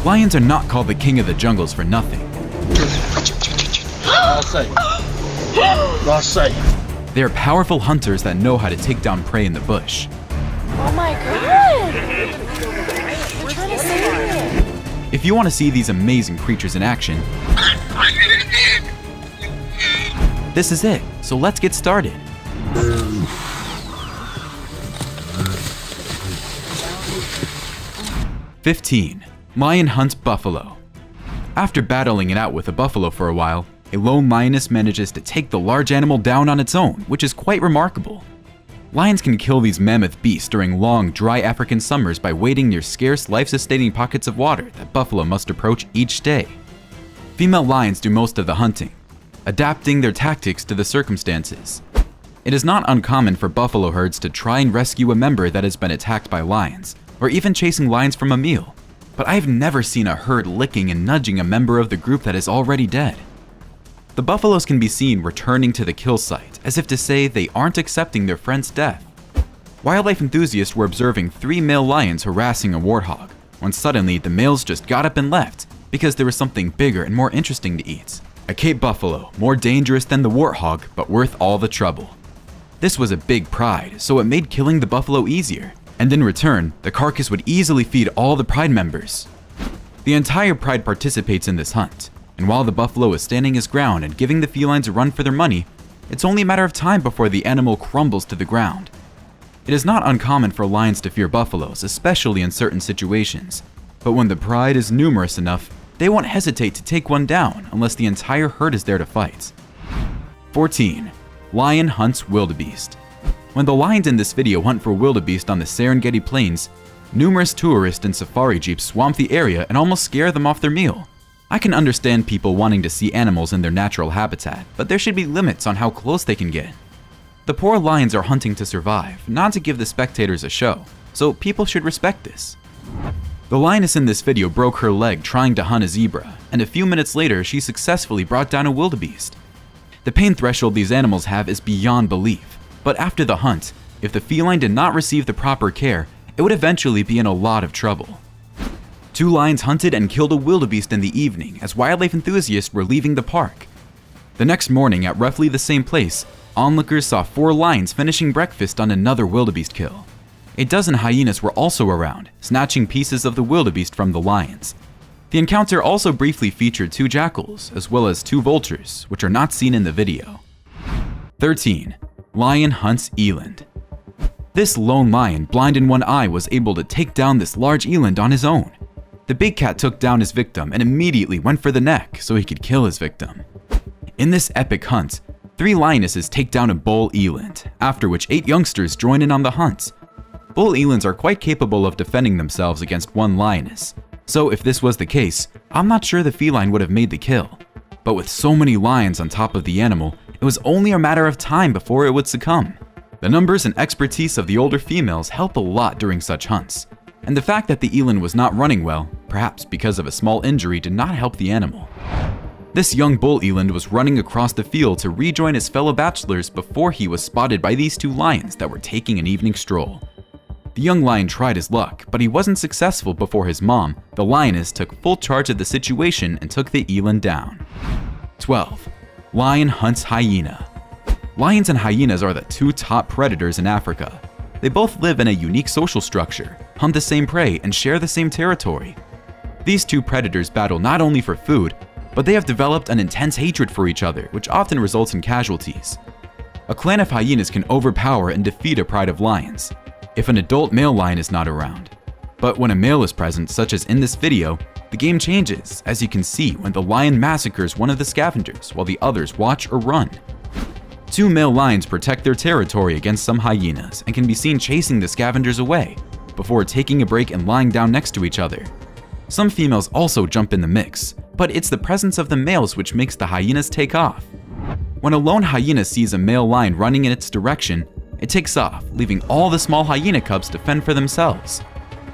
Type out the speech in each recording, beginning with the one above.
Lions are not called the king of the jungles for nothing. They are powerful hunters that know how to take down prey in the bush. Oh my god! We're trying to save it! If you want to see these amazing creatures in action, this is it, so let's get started. "15. Lion hunts buffalo. After battling it out with a buffalo for a while, a lone lioness manages to take the large animal down on its own, which is quite remarkable. Lions can kill these mammoth beasts during long, dry African summers by wading near scarce, life-sustaining pockets of water that buffalo must approach each day. Female lions do most of the hunting, adapting their tactics to the circumstances. It is not uncommon for buffalo herds to try and rescue a member that has been attacked by lions, or even chasing lions from a meal, but I have never seen a herd licking and nudging a member of the group that is already dead. The buffaloes can be seen returning to the kill site, as if to say they aren't accepting their friend's death. Wildlife enthusiasts were observing 3 male lions harassing a warthog, when suddenly the males just got up and left because there was something bigger and more interesting to eat. A Cape buffalo, more dangerous than the warthog, but worth all the trouble. This was a big pride, so it made killing the buffalo easier, and in return, the carcass would easily feed all the pride members. The entire pride participates in this hunt, and while the buffalo is standing his ground and giving the felines a run for their money, it's only a matter of time before the animal crumbles to the ground. It is not uncommon for lions to fear buffaloes, especially in certain situations, but when the pride is numerous enough, they won't hesitate to take one down unless the entire herd is there to fight. 14. Lion hunts wildebeest. When the lions in this video hunt for wildebeest on the Serengeti Plains, numerous tourists and safari jeeps swamp the area and almost scare them off their meal. I can understand people wanting to see animals in their natural habitat, but there should be limits on how close they can get. The poor lions are hunting to survive, not to give the spectators a show, so people should respect this. The lioness in this video broke her leg trying to hunt a zebra, and a few minutes later she successfully brought down a wildebeest. The pain threshold these animals have is beyond belief, but after the hunt, if the feline did not receive the proper care, it would eventually be in a lot of trouble. 2 lions hunted and killed a wildebeest in the evening as wildlife enthusiasts were leaving the park. The next morning at roughly the same place, onlookers saw 4 lions finishing breakfast on another wildebeest kill. A dozen hyenas were also around, snatching pieces of the wildebeest from the lions. The encounter also briefly featured 2 jackals, as well as 2 vultures, which are not seen in the video. 13. Lion hunts eland. This lone lion, blind in one eye, was able to take down this large eland on his own. The big cat took down his victim and immediately went for the neck so he could kill his victim. In this epic hunt, 3 lionesses take down a bull eland, after which 8 youngsters join in on the hunt. Bull elands are quite capable of defending themselves against 1 lioness, so if this was the case, I'm not sure the feline would have made the kill. But with so many lions on top of the animal, it was only a matter of time before it would succumb. The numbers and expertise of the older females help a lot during such hunts, and the fact that the eland was not running well, perhaps because of a small injury, did not help the animal. This young bull eland was running across the field to rejoin his fellow bachelors before he was spotted by these 2 lions that were taking an evening stroll. The young lion tried his luck, but he wasn't successful before his mom, the lioness, took full charge of the situation and took the eland down. 12. Lion hunts hyena. Lions and hyenas are the 2 top predators in Africa. They both live in a unique social structure, hunt the same prey, and share the same territory. These 2 predators battle not only for food, but they have developed an intense hatred for each other, which often results in casualties. A clan of hyenas can overpower and defeat a pride of lions, if an adult male lion is not around. But when a male is present, such as in this video, the game changes, as you can see when the lion massacres one of the scavengers while the others watch or run. 2 male lions protect their territory against some hyenas and can be seen chasing the scavengers away, before taking a break and lying down next to each other. Some females also jump in the mix, but it's the presence of the males which makes the hyenas take off. When a lone hyena sees a male lion running in its direction, it takes off, leaving all the small hyena cubs to fend for themselves.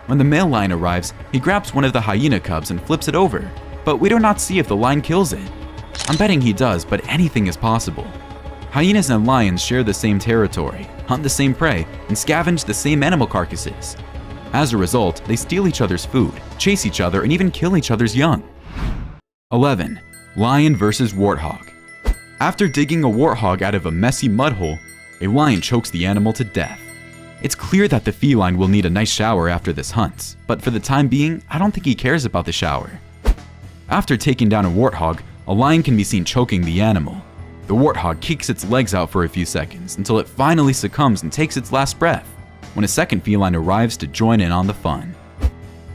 When the male lion arrives, he grabs one of the hyena cubs and flips it over, but we do not see if the lion kills it. I'm betting he does, but anything is possible. Hyenas and lions share the same territory, hunt the same prey, and scavenge the same animal carcasses. As a result, they steal each other's food, chase each other, and even kill each other's young. 11. Lion versus warthog. After digging a warthog out of a messy mud hole, a lion chokes the animal to death. It's clear that the feline will need a nice shower after this hunt, but for the time being, I don't think he cares about the shower. After taking down a warthog, a lion can be seen choking the animal. The warthog kicks its legs out for a few seconds until it finally succumbs and takes its last breath, when a second feline arrives to join in on the fun.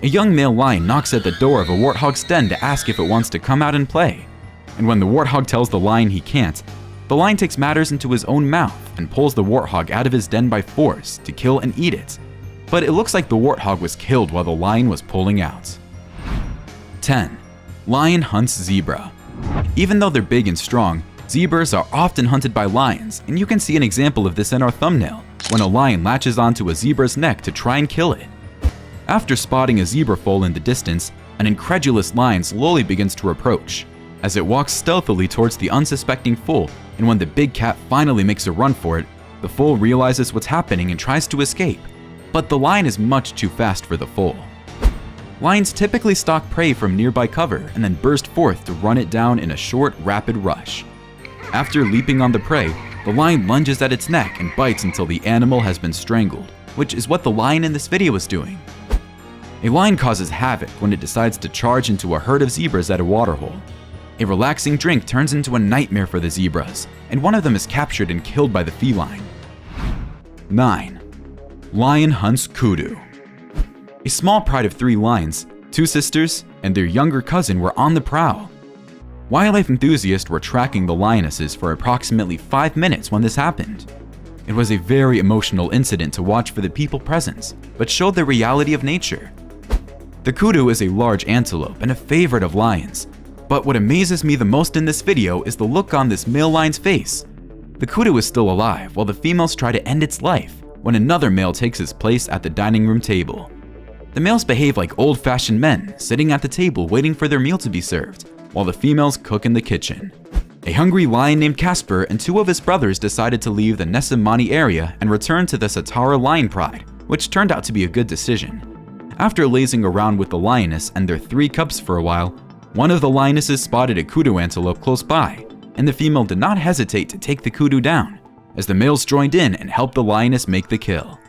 A young male lion knocks at the door of a warthog's den to ask if it wants to come out and play. And when the warthog tells the lion he can't, the lion takes matters into his own mouth and pulls the warthog out of his den by force to kill and eat it. But it looks like the warthog was killed while the lion was pulling out. 10. Lion hunts zebra. Even though they're big and strong, zebras are often hunted by lions, and you can see an example of this in our thumbnail, when a lion latches onto a zebra's neck to try and kill it. After spotting a zebra foal in the distance, an incredulous lion slowly begins to approach, as it walks stealthily towards the unsuspecting foal, and when the big cat finally makes a run for it, the foal realizes what's happening and tries to escape, but the lion is much too fast for the foal. Lions typically stalk prey from nearby cover and then burst forth to run it down in a short, rapid rush. After leaping on the prey, the lion lunges at its neck and bites until the animal has been strangled, which is what the lion in this video is doing. A lion causes havoc when it decides to charge into a herd of zebras at a waterhole. A relaxing drink turns into a nightmare for the zebras, and one of them is captured and killed by the feline. 9. Lion hunts kudu. A small pride of 3 lions, 2 sisters, and their younger cousin were on the prowl. Wildlife enthusiasts were tracking the lionesses for approximately 5 minutes when this happened. It was a very emotional incident to watch for the people present, but showed the reality of nature. The kudu is a large antelope and a favorite of lions, but what amazes me the most in this video is the look on this male lion's face. The kudu is still alive while the females try to end its life when another male takes his place at the dining room table. The males behave like old-fashioned men, sitting at the table waiting for their meal to be served, while the females cook in the kitchen. A hungry lion named Casper and 2 of his brothers decided to leave the Nesamani area and return to the Satara lion pride, which turned out to be a good decision. After lazing around with the lioness and their 3 cubs for a while, one of the lionesses spotted a kudu antelope close by, and the female did not hesitate to take the kudu down, as the males joined in and helped the lioness make the kill.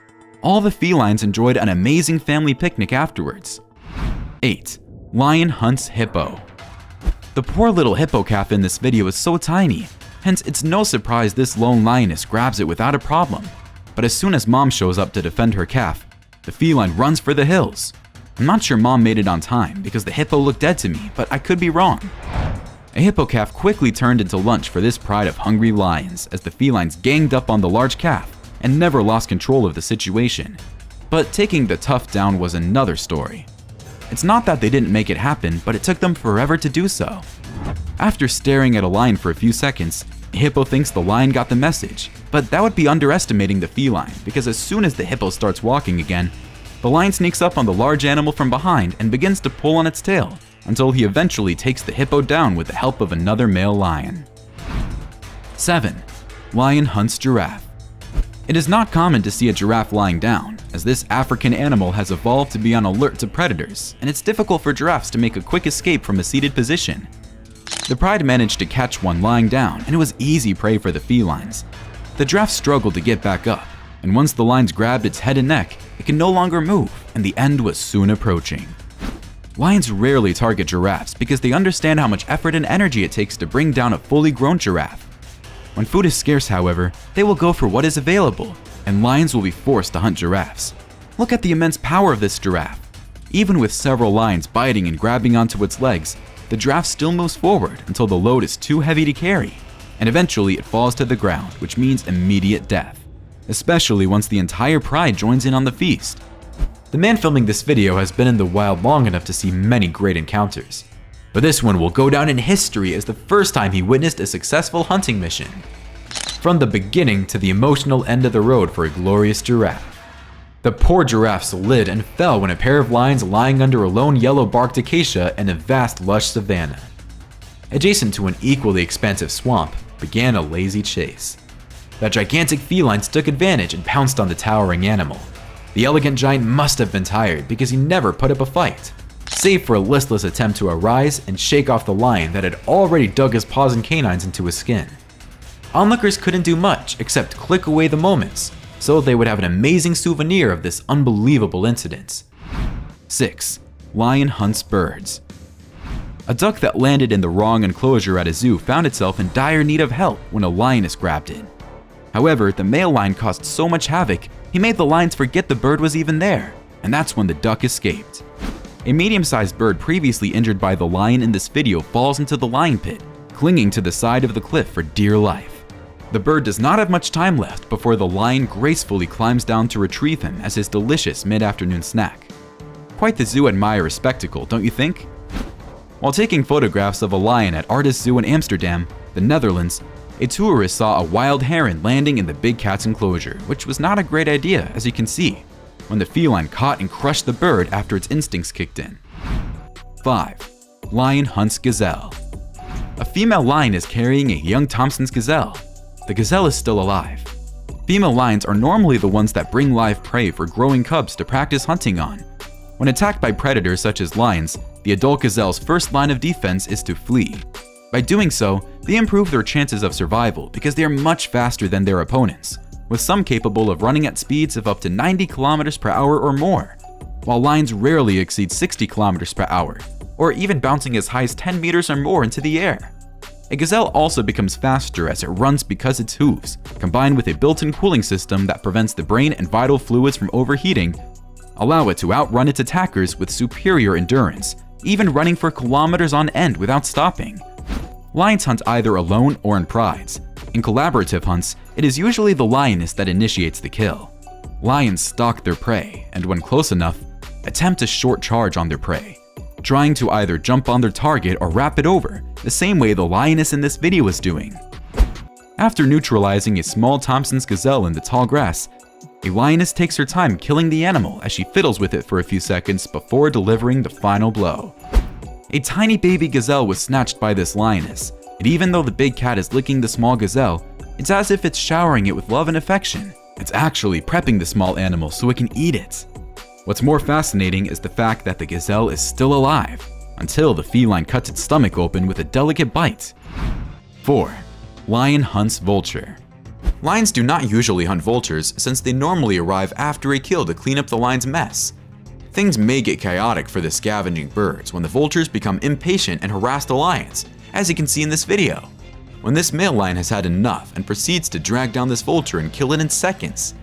All the felines enjoyed an amazing family picnic afterwards. 8. Lion hunts hippo. The poor little hippo calf in this video is so tiny, hence it's no surprise this lone lioness grabs it without a problem. But as soon as mom shows up to defend her calf, the feline runs for the hills. I'm not sure mom made it on time because the hippo looked dead to me, but I could be wrong. A hippo calf quickly turned into lunch for this pride of hungry lions as the felines ganged up on the large calf and never lost control of the situation. But taking the tough down was another story. It's not that they didn't make it happen, but it took them forever to do so. After staring at a lion for a few seconds, the hippo thinks the lion got the message, but that would be underestimating the feline because as soon as the hippo starts walking again, the lion sneaks up on the large animal from behind and begins to pull on its tail until he eventually takes the hippo down with the help of another male lion. 7. Lion hunts giraffe. It is not common to see a giraffe lying down, as this African animal has evolved to be on alert to predators, and it's difficult for giraffes to make a quick escape from a seated position. The pride managed to catch one lying down, and it was easy prey for the felines. The giraffe struggled to get back up, and once the lions grabbed its head and neck, it could no longer move, and the end was soon approaching. Lions rarely target giraffes because they understand how much effort and energy it takes to bring down a fully grown giraffe. When food is scarce, however, they will go for what is available, and lions will be forced to hunt giraffes. Look at the immense power of this giraffe. Even with several lions biting and grabbing onto its legs, the giraffe still moves forward until the load is too heavy to carry, and eventually it falls to the ground, which means immediate death, especially once the entire pride joins in on the feast. The man filming this video has been in the wild long enough to see many great encounters, but this one will go down in history as the first time he witnessed a successful hunting mission. From the beginning to the emotional end of the road for a glorious giraffe. The poor giraffe slid and fell when a pair of lions lying under a lone yellow-barked acacia in a vast lush savanna, adjacent to an equally expansive swamp, began a lazy chase. The gigantic felines took advantage and pounced on the towering animal. The elegant giant must have been tired because he never put up a fight, save for a listless attempt to arise and shake off the lion that had already dug his paws and canines into his skin. Onlookers couldn't do much except click away the moments, so they would have an amazing souvenir of this unbelievable incident. 6. Lion hunts birds. A duck that landed in the wrong enclosure at a zoo found itself in dire need of help when a lioness grabbed it. However, the male lion caused so much havoc, he made the lions forget the bird was even there, and that's when the duck escaped. A medium-sized bird previously injured by the lion in this video falls into the lion pit, clinging to the side of the cliff for dear life. The bird does not have much time left before the lion gracefully climbs down to retrieve him as his delicious mid-afternoon snack. Quite the zoo admire spectacle, don't you think? While taking photographs of a lion at Artis Zoo in Amsterdam, the Netherlands, a tourist saw a wild heron landing in the big cat's enclosure, which was not a great idea, as you can see, when the feline caught and crushed the bird after its instincts kicked in. 5. Lion hunts gazelle. A female lion is carrying a young Thompson's gazelle. The gazelle is still alive. Female lions are normally the ones that bring live prey for growing cubs to practice hunting on. When attacked by predators such as lions, the adult gazelle's first line of defense is to flee. By doing so, they improve their chances of survival because they are much faster than their opponents, with some capable of running at speeds of up to 90 km per hour or more, while lions rarely exceed 60 km per hour, or even bouncing as high as 10 meters or more into the air. A gazelle also becomes faster as it runs because its hooves, combined with a built-in cooling system that prevents the brain and vital fluids from overheating, allow it to outrun its attackers with superior endurance, even running for kilometers on end without stopping. Lions hunt either alone or in prides. In collaborative hunts, it is usually the lioness that initiates the kill. Lions stalk their prey, and when close enough, attempt a short charge on their prey, trying to either jump on their target or wrap it over, the same way the lioness in this video is doing. After neutralizing a small Thompson's gazelle in the tall grass, a lioness takes her time killing the animal as she fiddles with it for a few seconds before delivering the final blow. A tiny baby gazelle was snatched by this lioness, and even though the big cat is licking the small gazelle, it's as if it's showering it with love and affection. It's actually prepping the small animal so it can eat it. What's more fascinating is the fact that the gazelle is still alive, until the feline cuts its stomach open with a delicate bite. 4. Lion hunts vulture. Lions do not usually hunt vultures since they normally arrive after a kill to clean up the lion's mess. Things may get chaotic for the scavenging birds when the vultures become impatient and harass the lions, as you can see in this video. When this male lion has had enough and proceeds to drag down this vulture and kill it in seconds.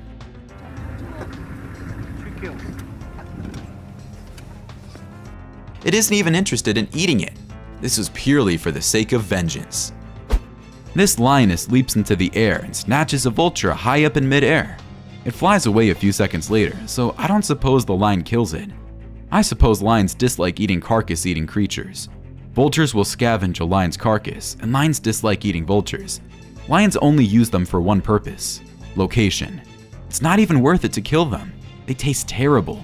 It isn't even interested in eating it. This was purely for the sake of vengeance. This lioness leaps into the air and snatches a vulture high up in mid-air. It flies away a few seconds later, so I don't suppose the lion kills it. I suppose lions dislike eating carcass-eating creatures. Vultures will scavenge a lion's carcass, and lions dislike eating vultures. Lions only use them for one purpose: location. It's not even worth it to kill them. They taste terrible.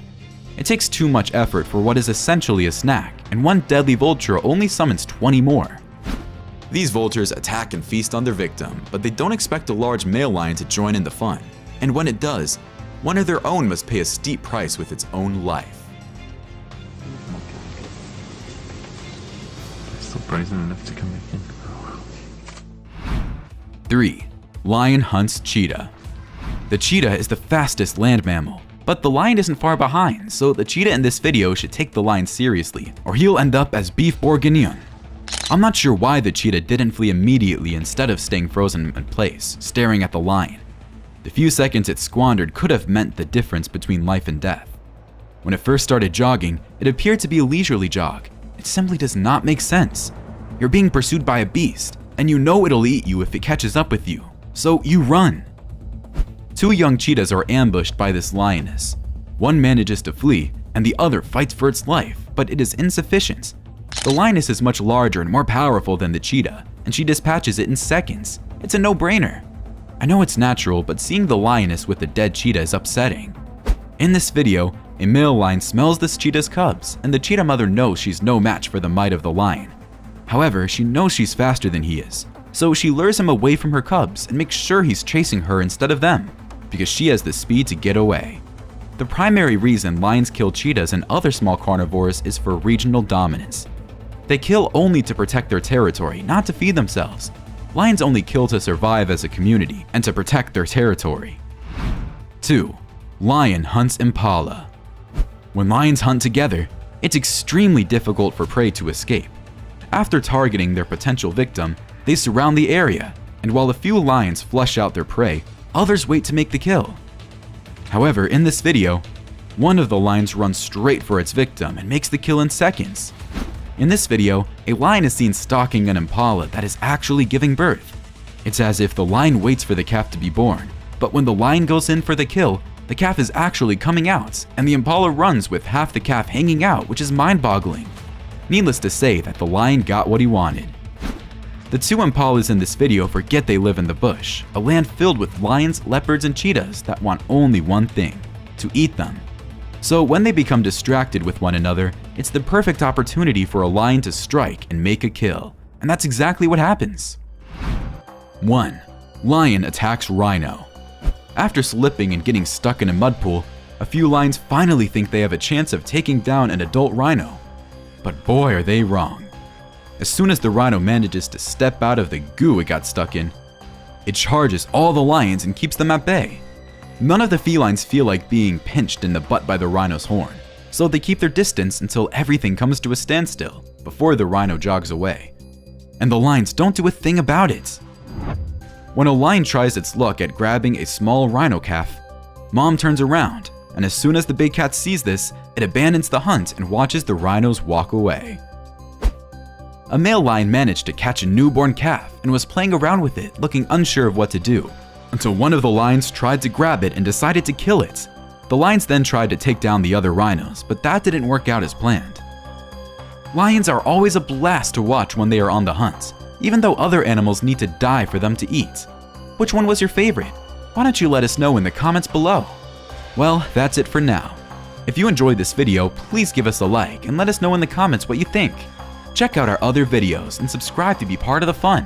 It takes too much effort for what is essentially a snack, and one deadly vulture only summons 20 more. These vultures attack and feast on their victim, but they don't expect a large male lion to join in the fun. And when it does, one of their own must pay a steep price with its own life. Still brazen enough to come back in. 3. Lion hunts cheetah. The cheetah is the fastest land mammal, but the lion isn't far behind, so the cheetah in this video should take the lion seriously, or he'll end up as beef bourguignon. I'm not sure why the cheetah didn't flee immediately instead of staying frozen in place, staring at the lion. The few seconds it squandered could have meant the difference between life and death. When it first started jogging, it appeared to be a leisurely jog. It simply does not make sense. You're being pursued by a beast, and you know it'll eat you if it catches up with you, so you run. 2 young cheetahs are ambushed by this lioness. One manages to flee, and the other fights for its life, but it is insufficient. The lioness is much larger and more powerful than the cheetah, and she dispatches it in seconds. It's a no-brainer. I know it's natural, but seeing the lioness with the dead cheetah is upsetting. In this video, a male lion smells this cheetah's cubs, and the cheetah mother knows she's no match for the might of the lion. However, she knows she's faster than he is, so she lures him away from her cubs and makes sure he's chasing her instead of them, because she has the speed to get away. The primary reason lions kill cheetahs and other small carnivores is for regional dominance. They kill only to protect their territory, not to feed themselves. Lions only kill to survive as a community and to protect their territory. 2. Lion hunts impala. When lions hunt together, it's extremely difficult for prey to escape. After targeting their potential victim, they surround the area, and while a few lions flush out their prey, others wait to make the kill. However, in this video, one of the lions runs straight for its victim and makes the kill in seconds. In this video, a lion is seen stalking an impala that is actually giving birth. It's as if the lion waits for the calf to be born, but when the lion goes in for the kill, the calf is actually coming out, and the impala runs with half the calf hanging out, which is mind-boggling. Needless to say that the lion got what he wanted. The two impalas in this video forget they live in the bush, a land filled with lions, leopards, and cheetahs that want only one thing: to eat them. So when they become distracted with one another, it's the perfect opportunity for a lion to strike and make a kill. And that's exactly what happens. 1. Lion attacks rhino. After slipping and getting stuck in a mud pool, a few lions finally think they have a chance of taking down an adult rhino. But boy, are they wrong. As soon as the rhino manages to step out of the goo it got stuck in, it charges all the lions and keeps them at bay. None of the felines feel like being pinched in the butt by the rhino's horn, so they keep their distance until everything comes to a standstill before the rhino jogs away. And the lions don't do a thing about it. When a lion tries its luck at grabbing a small rhino calf, Mom turns around, and as soon as the big cat sees this, it abandons the hunt and watches the rhinos walk away. A male lion managed to catch a newborn calf and was playing around with it, looking unsure of what to do, until one of the lions tried to grab it and decided to kill it. The lions then tried to take down the other rhinos, but that didn't work out as planned. Lions are always a blast to watch when they are on the hunt, even though other animals need to die for them to eat. Which one was your favorite? Why don't you let us know in the comments below? Well, that's it for now. If you enjoyed this video, please give us a like and let us know in the comments what you think. Check out our other videos and subscribe to be part of the fun.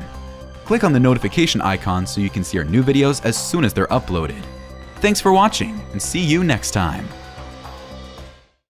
Click on the notification icon so you can see our new videos as soon as they're uploaded. Thanks for watching, and see you next time.